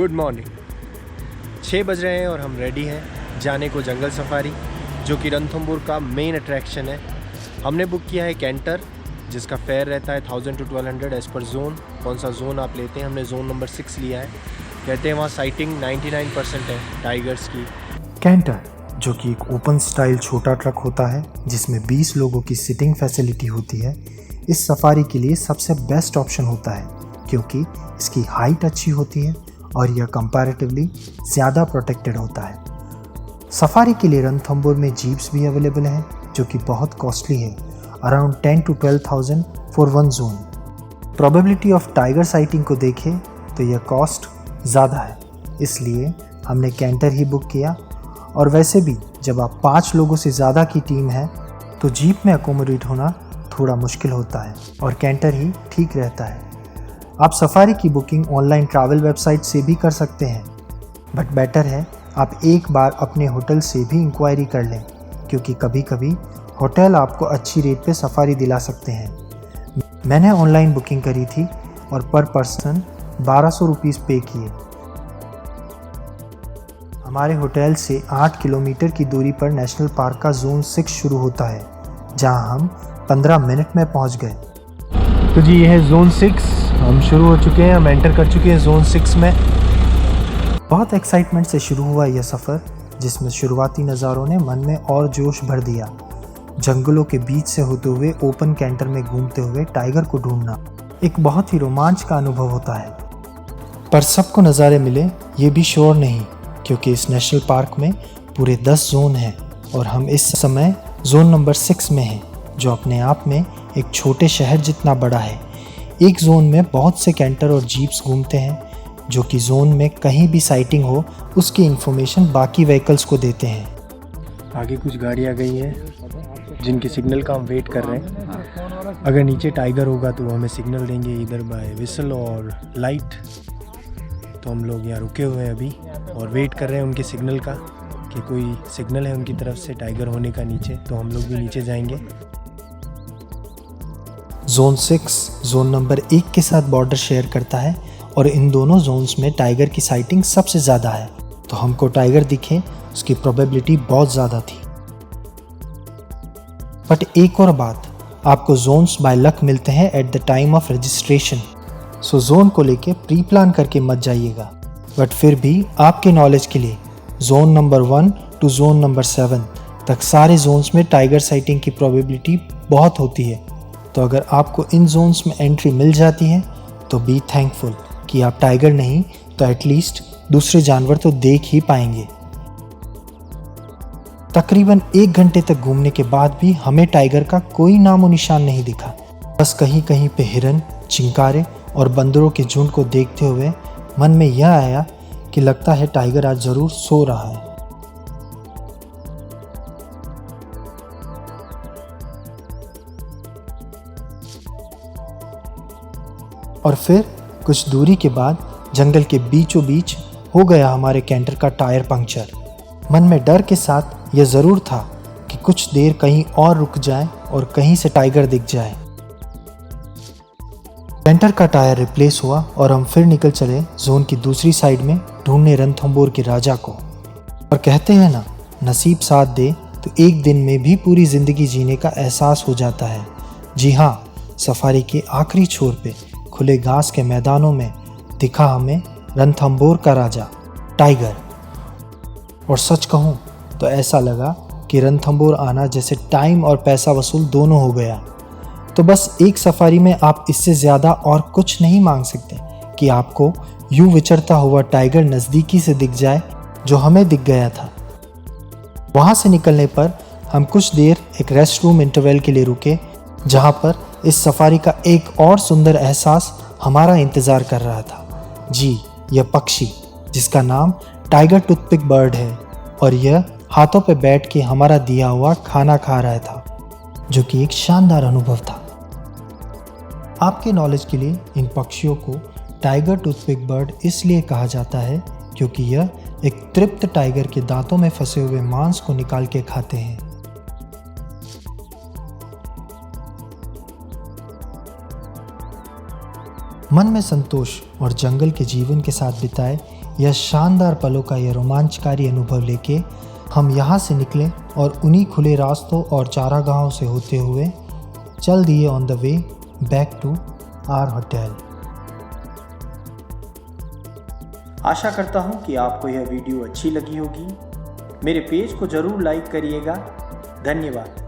Good morning. 6 बज रहे हैं और हम रेडी हैं जाने को जंगल सफारी, जो कि रणथंभौर का मेन अट्रैक्शन है। हमने बुक किया है कैंटर, जिसका फेयर रहता है 1000 to 1200 एज़ पर जोन। कौन सा जोन आप लेते हैं, हमने जोन नंबर 6 लिया है। कहते हैं वहाँ साइटिंग 99% है टाइगर्स की। कैंटर, जो कि एक ओपन स्टाइल छोटा ट्रक होता है जिसमें 20 लोगों की सिटिंग फैसिलिटी होती है, इस सफारी के लिए सबसे बेस्ट ऑप्शन होता है क्योंकि इसकी हाइट अच्छी होती है और यह कंपैरेटिवली ज़्यादा प्रोटेक्टेड होता है। सफारी के लिए रणथंभौर में जीप्स भी अवेलेबल हैं जो कि बहुत कॉस्टली है, around 10 to 12,000 for one zone. Probability of tiger sighting को देखें तो यह कॉस्ट ज़्यादा है, इसलिए हमने कैंटर ही बुक किया। और वैसे भी जब आप 5 लोगों से ज़्यादा की टीम है तो जीप में अकोमोडेट होना थोड़ा मुश्किल होता है और कैंटर ही ठीक रहता है। आप सफारी की बुकिंग ऑनलाइन ट्रैवल वेबसाइट से भी कर सकते हैं, बट बेटर है आप एक बार अपने होटल से भी इंक्वायरी कर लें क्योंकि कभी कभी होटल आपको अच्छी रेट पे सफारी दिला सकते हैं। मैंने ऑनलाइन बुकिंग करी थी और पर पर्सन 1200 रुपीज़ पे किए। हमारे होटल से 8 किलोमीटर की दूरी पर नेशनल पार्क का जोन 6 शुरू होता है, जहां हम 15 मिनट में पहुंच गए। तो जी ये है जोन 6, हम शुरू हो चुके हैं, हम एंटर कर चुके हैं जोन 6 में। बहुत एक्साइटमेंट से शुरू हुआ यह सफ़र, जिसमें शुरुआती नज़ारों ने मन में और जोश भर दिया। जंगलों के बीच से होते हुए ओपन कैंटर में घूमते हुए टाइगर को ढूंढना एक बहुत ही रोमांच का अनुभव होता है। पर सबको नज़ारे मिले ये भी श्योर नहीं, क्योंकि इस नेशनल पार्क में पूरे 10 जोन हैं और हम इस समय जोन नंबर 6 में हैं, जो अपने आप में एक छोटे शहर जितना बड़ा है। एक जोन में बहुत से कैंटर और जीप्स घूमते हैं जो कि जोन में कहीं भी साइटिंग हो उसकी इन्फॉर्मेशन बाकी व्हीकल्स को देते हैं। आगे कुछ गाड़ियाँ गई हैं जिनके सिग्नल का हम वेट कर रहे हैं। अगर नीचे टाइगर होगा तो वो हमें सिग्नल देंगे इधर बाय विसल और लाइट। तो हम लोग यहाँ रुके हुए हैं अभी और वेट कर रहे हैं उनके सिग्नल का, कि कोई सिग्नल है उनकी तरफ से टाइगर होने का नीचे, तो हम लोग भी नीचे जाएंगे। जोन 6 जोन नंबर 1 के साथ बॉर्डर शेयर करता है और इन दोनों जोन्स में टाइगर की साइटिंग सबसे ज़्यादा है, तो हमको टाइगर दिखे उसकी प्रोबेबिलिटी बहुत ज़्यादा थी। बट एक और बात, आपको जोन्स बाय लक मिलते हैं at the time of registration, so zone को लेके प्री प्लान करके मत जाइएगा। बट फिर भी आपके नॉलेज के लिए zone number 1 to zone number 7 तक सारे जोन्स में टाइगर साइटिंग की प्रोबेबिलिटी बहुत होती है। तो अगर आपको इन जोन्स में एंट्री मिल जाती है तो बी थैंकफुल कि आप टाइगर नहीं तो एटलीस्ट दूसरे जानवर तो देख ही पाएंगे। तकरीबन 1 घंटे तक घूमने के बाद भी हमें टाइगर का कोई नामो निशान नहीं दिखा। बस कहीं कहीं पे हिरन, चिंकारे और बंदरों के झुंड को देखते हुए मन में यह आया कि लगता है टाइगर आज ज़रूर सो रहा है। और फिर कुछ दूरी के बाद जंगल के बीचों बीच हो गया हमारे कैंटर का टायर पंक्चर। मन में डर के साथ यह ज़रूर था कि कुछ देर कहीं और रुक जाए और कहीं से टाइगर दिख जाए। कैंटर का टायर रिप्लेस हुआ और हम फिर निकल चले जोन की दूसरी साइड में ढूंढने रणथंभौर के राजा को। और कहते हैं ना, नसीब साथ दे तो एक दिन में भी पूरी ज़िंदगी जीने का एहसास हो जाता है। जी हाँ, सफारी के आखिरी छोर पे खुले घास के मैदानों में दिखा हमें रणथंभौर का राजा टाइगर। और सच कहूँ तो ऐसा लगा कि रणथंभौर आना जैसे टाइम और पैसा वसूल दोनों हो गया। तो बस एक सफारी में आप इससे ज़्यादा और कुछ नहीं मांग सकते कि आपको यूं विचरता हुआ टाइगर नज़दीकी से दिख जाए, जो हमें दिख गया था। वहाँ से निकलने पर हम कुछ देर एक रेस्ट रूम इंटरवल के लिए रुके, जहाँ पर इस सफारी का एक और सुंदर एहसास हमारा इंतज़ार कर रहा था। जी, यह पक्षी जिसका नाम टाइगर टूथपिक बर्ड है, और यह हाथों पे बैठ के हमारा दिया हुआ खाना खा रहा था, जो कि एक शानदार अनुभव था। आपके नॉलेज के लिए इन पक्षियों को टाइगर टूथपिक बर्ड इसलिए कहा जाता है क्योंकि यह एक तृप्त टाइगर के दांतों में फंसे हुए मांस को निकाल के खाते हैं। मन में संतोष और जंगल के जीवन के साथ बिताए यह शानदार पलों का यह रोमांचकारी अनुभव लेके हम यहाँ से निकले और उन्हीं खुले रास्तों और चारागाहों से होते हुए चल दिए on the way back to our hotel. आशा करता हूँ कि आपको यह वीडियो अच्छी लगी होगी। मेरे पेज को ज़रूर लाइक करिएगा। धन्यवाद।